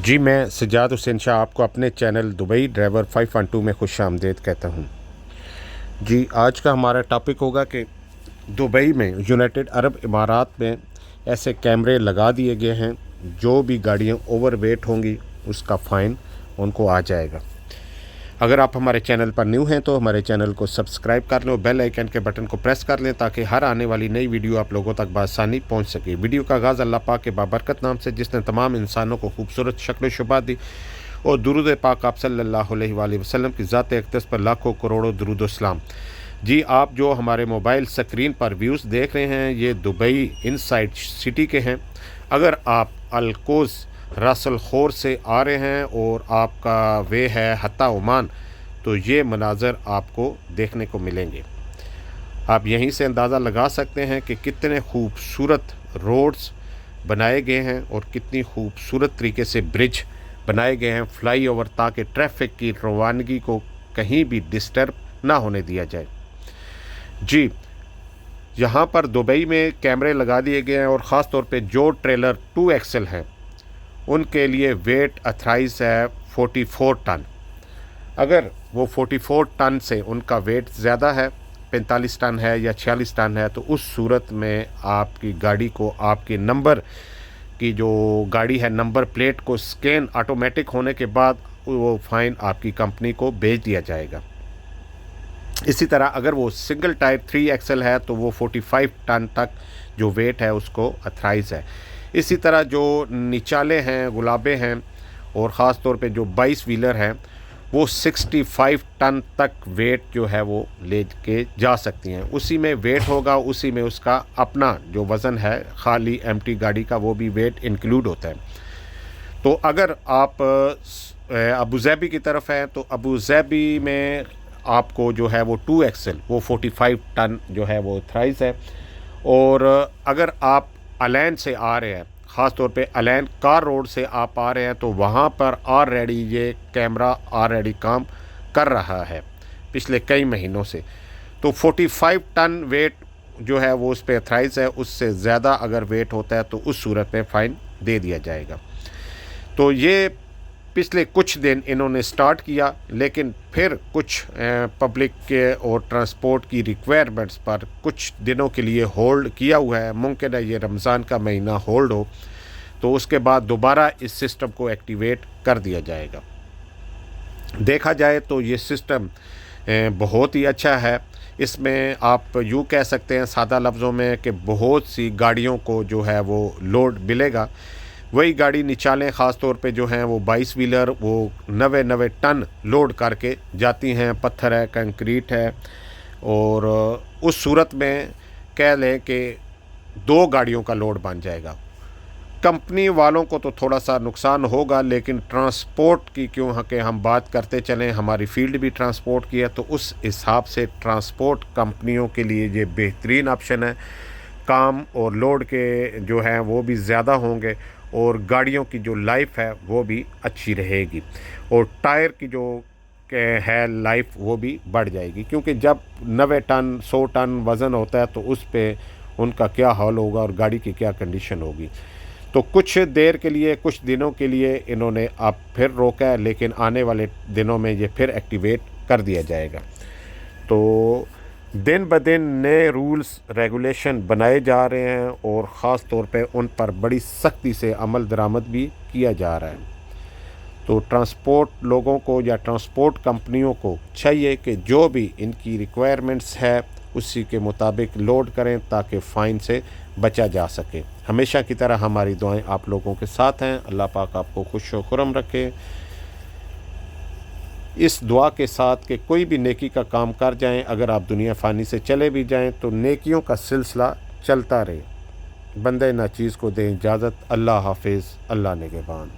जी, मैं सज्जाद हुसैन शाह आपको अपने चैनल दुबई ड्राइवर 512 में खुशामदीद कहता हूँ। जी, आज का हमारा टॉपिक होगा कि दुबई में यूनाइटेड अरब इमारात में ऐसे कैमरे लगा दिए गए हैं, जो भी गाड़ियाँ ओवरवेट होंगी उसका फ़ाइन उनको आ जाएगा। अगर आप हमारे चैनल पर न्यू हैं तो हमारे चैनल को सब्सक्राइब कर लें और बेल आइकन के बटन को प्रेस कर लें ताकि हर आने वाली नई वीडियो आप लोगों तक बआसानी पहुंच सके। वीडियो का आगाज़ अल्लाह पाक के बाबरकत नाम से, जिसने तमाम इंसानों को खूबसूरत शक्ल शुबा दी, और दुरूद पाक आप सल्लल्लाहु अलैहि वसल्लम की ज़ात अक़दस पर लाखों करोड़ों दुरूद व सलाम। जी, आप जो हमारे मोबाइल स्क्रीन पर व्यूज़ देख रहे हैं ये दुबई इनसाइड सिटी के हैं। अगर आप अलकोज़ रसल खोर से आ रहे हैं और आपका वे है हत्ता ओमान, तो ये मनाज़र आपको देखने को मिलेंगे। आप यहीं से अंदाज़ा लगा सकते हैं कि कितने खूबसूरत रोड्स बनाए गए हैं और कितनी खूबसूरत तरीके से ब्रिज बनाए गए हैं फ्लाई ओवर, ताकि ट्रैफिक की रवानगी को कहीं भी डिस्टर्ब ना होने दिया जाए। जी, यहाँ पर दुबई में कैमरे लगा दिए गए हैं और ख़ास तौर पे जो ट्रेलर 2XL हैं उनके लिए वेट अथराइज है 44 टन। अगर वो 44 टन से उनका वेट ज़्यादा है, 45 टन है या 46 टन है, तो उस सूरत में आपकी गाड़ी को आपके नंबर की जो गाड़ी है नंबर प्लेट को स्कैन ऑटोमेटिक होने के बाद वो फ़ाइन आपकी कंपनी को भेज दिया जाएगा। इसी तरह अगर वो सिंगल टायर 3XL है तो वो 45 टन तक जो वेट है उसको अथराइज है। इसी तरह जो निचाले हैं, गुलाबे हैं और ख़ास तौर पे जो 22 व्हीलर हैं वो 65 टन तक वेट जो है वो ले के जा सकती हैं। उसी में वेट होगा, उसी में उसका अपना जो वज़न है खाली एम्प्टी गाड़ी का वो भी वेट इंक्लूड होता है। तो अगर आप अबू ज़ैबी की तरफ हैं तो अबू ज़ैबी में आपको जो है वो 2XL वो 45 टन जो है वो थ्राइस है। और अगर आप अलैन से आ रहे हैं, ख़ास तौर पे अलैन कार रोड से आप आ रहे हैं, तो वहाँ पर ऑलरेडी ये कैमरा ऑलरेडी काम कर रहा है पिछले कई महीनों से। तो 45 टन वेट जो है वो उस पर अथराइज है। उससे ज़्यादा अगर वेट होता है तो उस सूरत में फ़ाइन दे दिया जाएगा। तो ये पिछले कुछ दिन इन्होंने स्टार्ट किया, लेकिन फिर कुछ पब्लिक के और ट्रांसपोर्ट की रिक्वायरमेंट्स पर कुछ दिनों के लिए होल्ड किया हुआ है। मुमकिन है ये रमज़ान का महीना होल्ड हो, तो उसके बाद दोबारा इस सिस्टम को एक्टिवेट कर दिया जाएगा। देखा जाए तो ये सिस्टम बहुत ही अच्छा है। इसमें आप यूँ कह सकते हैं सादा लफ्ज़ों में कि बहुत सी गाड़ियों को जो है वो लोड मिलेगा। वही गाड़ी निचालें ख़ास तौर पे जो हैं वो 22 व्हीलर वो 90 टन लोड करके जाती हैं। पत्थर है, कंक्रीट है, और उस सूरत में कह लें कि 2 गाड़ियों का लोड बन जाएगा। कंपनी वालों को तो थोड़ा सा नुकसान होगा, लेकिन ट्रांसपोर्ट की क्यों कि हम बात करते चलें, हमारी फील्ड भी ट्रांसपोर्ट की है, तो उस हिसाब से ट्रांसपोर्ट कंपनियों के लिए ये बेहतरीन ऑप्शन है। काम और लोड के जो हैं वो भी ज़्यादा होंगे और गाड़ियों की जो लाइफ है वो भी अच्छी रहेगी, और टायर की जो है लाइफ वो भी बढ़ जाएगी। क्योंकि जब 90 टन 100 टन वज़न होता है तो उस पे उनका क्या हाल होगा और गाड़ी की क्या कंडीशन होगी। तो कुछ देर के लिए, कुछ दिनों के लिए इन्होंने अब फिर रोका है, लेकिन आने वाले दिनों में ये फिर एक्टिवेट कर दिया जाएगा। तो दिन ब दिन नए रूल्स रेगुलेशन बनाए जा रहे हैं और ख़ास तौर पे उन पर बड़ी सख्ती से अमल दरामद भी किया जा रहा है। तो ट्रांसपोर्ट लोगों को या ट्रांसपोर्ट कंपनियों को चाहिए कि जो भी इनकी रिक्वायरमेंट्स है उसी के मुताबिक लोड करें ताकि फ़ाइन से बचा जा सके। हमेशा की तरह हमारी दुआएं आप लोगों के साथ हैं। अल्लाह पाक आपको खुश व खुर्रम रखे। इस दुआ के साथ कि कोई भी नेकी का काम कर जाएं, अगर आप दुनिया फ़ानी से चले भी जाएं तो नेकियों का सिलसिला चलता रहे। बंदे नाचीज़ को दें इजाज़त। अल्लाह हाफिज़, अल्लाह निगहबान।